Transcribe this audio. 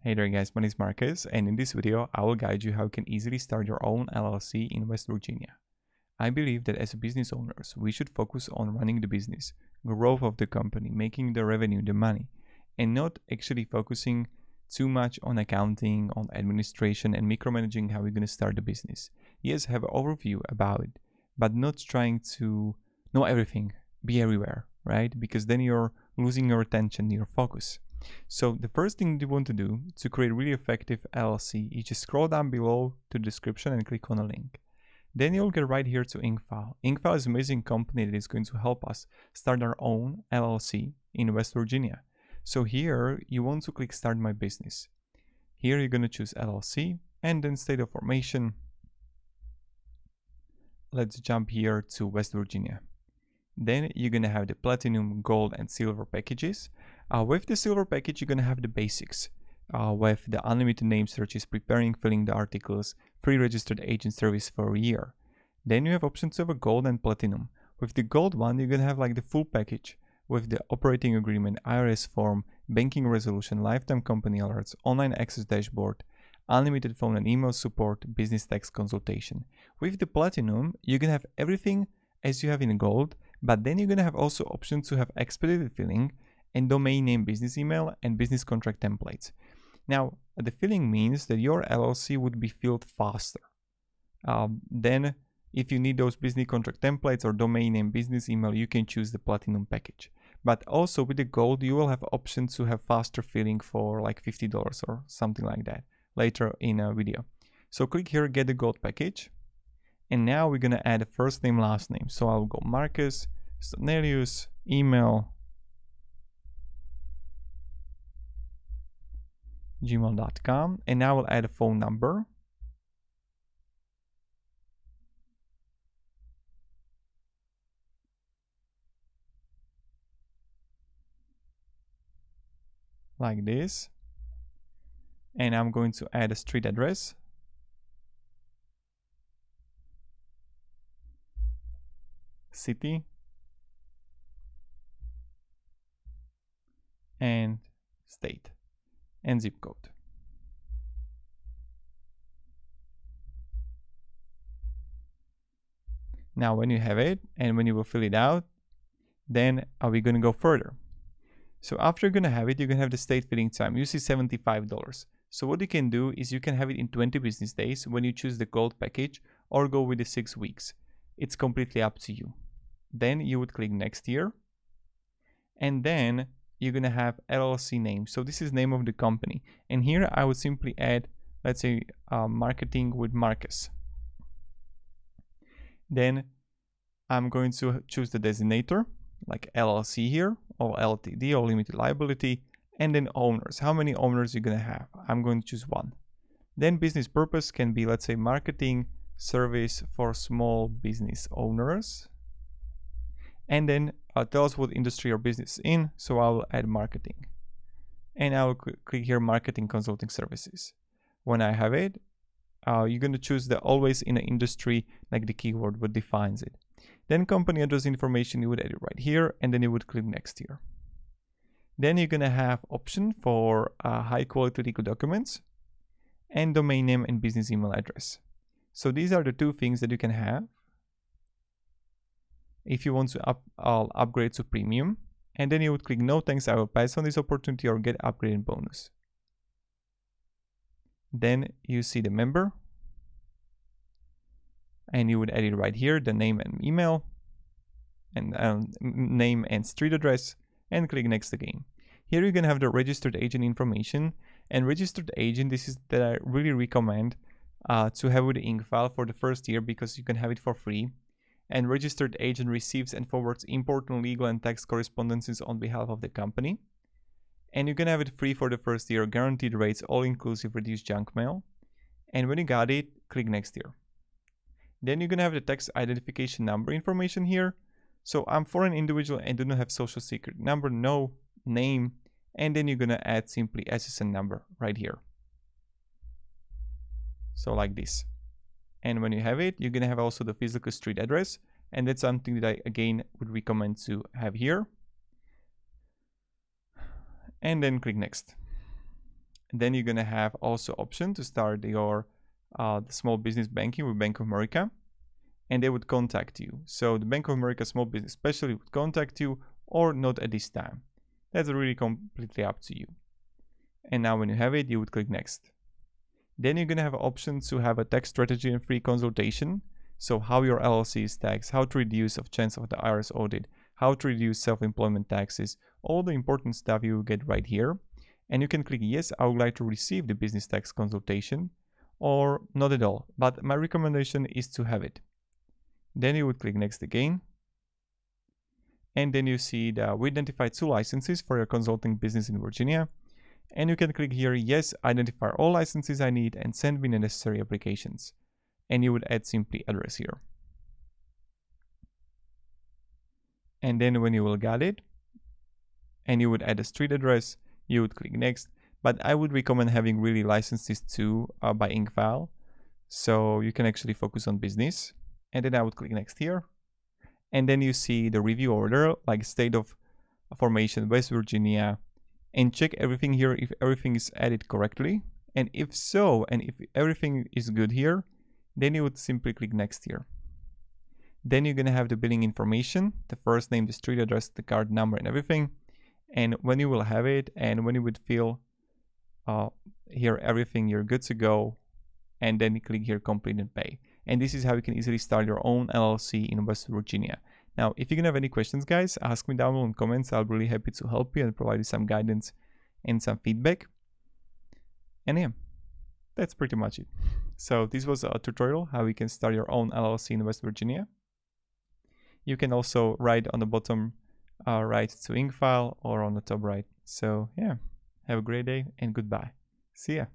Hey there guys, my name is Marcus, and in this video I will guide you how you can easily start your own LLC in West Virginia. I believe that as business owners, we should focus on running the business, growth of the company, making the revenue, the money, and not actually focusing too much on accounting, on administration, and micromanaging how we're going to start the business. Yes, have an overview about it, but not trying to know everything, be everywhere, right? Because then you're losing your attention, your focus. So the first thing you want to do to create a really effective LLC is just scroll down below to the description and click on a link. Then you'll get right here to Incfile. Incfile is an amazing company that is going to help us start our own LLC in West Virginia. So here you want to click Start My Business. Here you're going to choose LLC and then state of formation. Let's jump here to West Virginia. Then you're going to have the platinum, gold, and silver packages. With the silver package, you're going to have the basics. With the unlimited name searches, preparing, filling the articles, free registered agent service for a year. Then you have options of a gold and platinum. With the gold one, you're going to have like the full package with the operating agreement, IRS form, banking resolution, lifetime company alerts, online access dashboard, unlimited phone and email support, business tax consultation. With the platinum, you're going to have everything as you have in gold, but then you're going to have also options to have expedited filling and domain name, business email, and business contract templates. Now, the filling means that your LLC would be filled faster. Then, if you need those business contract templates or domain name, business email, you can choose the platinum package. But also with the gold, you will have options to have faster filling for like $50 or something like that later in a video. So click here, get the gold package. And now we're going to add a first name, last name. So I'll go Marcus, Stanelius, email, gmail.com, and now we'll add a phone number. Like this. And I'm going to add a street address. City. And state. And zip code. Now when you have it and when you will fill it out, then are we going to go further? So after you're going to have it, you're going to have the state filling time. You see $75. So what you can do is you can have it in 20 business days when you choose the gold package or go with the 6 weeks. It's completely up to you. Then you would click next year. And then you're going to have LLC name. So this is name of the company. And here I would simply add, let's say, marketing with Marcus. Then I'm going to choose the designator, like LLC here, or LTD, or limited liability, and then owners. How many owners you're going to have? I'm going to choose 1. Then business purpose can be, let's say, marketing service for small business owners. And then tell us what industry or business in, so I'll add marketing. And I'll click here, marketing consulting services. When I have it, you're going to choose the always in an industry, like the keyword, what defines it. Then company address information, you would add it right here, and then you would click next here. Then you're going to have option for high quality legal documents and domain name and business email address. So these are the 2 things that you can have if you want to upgrade to premium. And then you would click no thanks, I will pass on this opportunity, or get upgraded bonus. Then you see the member, and you would add it right here, the name and email, and name and street address, and click next again. Here you're going to have the registered agent information, and registered agent, this is that I really recommend to have with the Incfile for the first year, because you can have it for free. And registered agent receives and forwards important legal and tax correspondences on behalf of the company. And you can have it free for the first year, guaranteed rates, all inclusive, reduced junk mail. And when you got it, click next year. Then you're going to have the tax identification number information here. So I'm foreign individual and do not have social security number, no, name, and then you're going to add simply SSN number right here. So like this. And when you have it, you're going to have also the physical street address, and that's something that I again would recommend to have here. And then click next. Then you're gonna have also option to start your the small business banking with Bank of America, and they would contact you. So the Bank of America small business specialist would contact you, or not at this time. That's really completely up to you. And now when you have it, you would click next. Then you're gonna have options to have a tax strategy and free consultation. So how your LLC is taxed, how to reduce of chance of the IRS audit, how to reduce self-employment taxes, all the important stuff you will get right here. And you can click yes, I would like to receive the business tax consultation, or not at all, but my recommendation is to have it. Then you would click next again. And then you see that we identified 2 licenses for your consulting business in Virginia. And you can click here, yes, identify all licenses I need and send me the necessary applications. And you would add simply address here. And then when you will get it, and you would add a street address, you would click next. But I would recommend having really licenses too by Incfile, so you can actually focus on business. And then I would click next here. And then you see the review order, like state of formation, West Virginia, and check everything here if everything is added correctly. And if so, and if everything is good here, then you would simply click next here. Then you're gonna have the billing information, the first name, the street address, the card number, and everything. And when you will have it, and when you would feel here everything, you're good to go. And then you click here, complete and pay. And this is how you can easily start your own LLC in West Virginia. Now, if you're gonna have any questions, guys, ask me down below in comments. I'll be really happy to help you and provide you some guidance and some feedback. And yeah, that's pretty much it. So this was a tutorial how you can start your own LLC in West Virginia. You can also write on the bottom right to Incfile or on the top right. So yeah, have a great day and goodbye. See ya.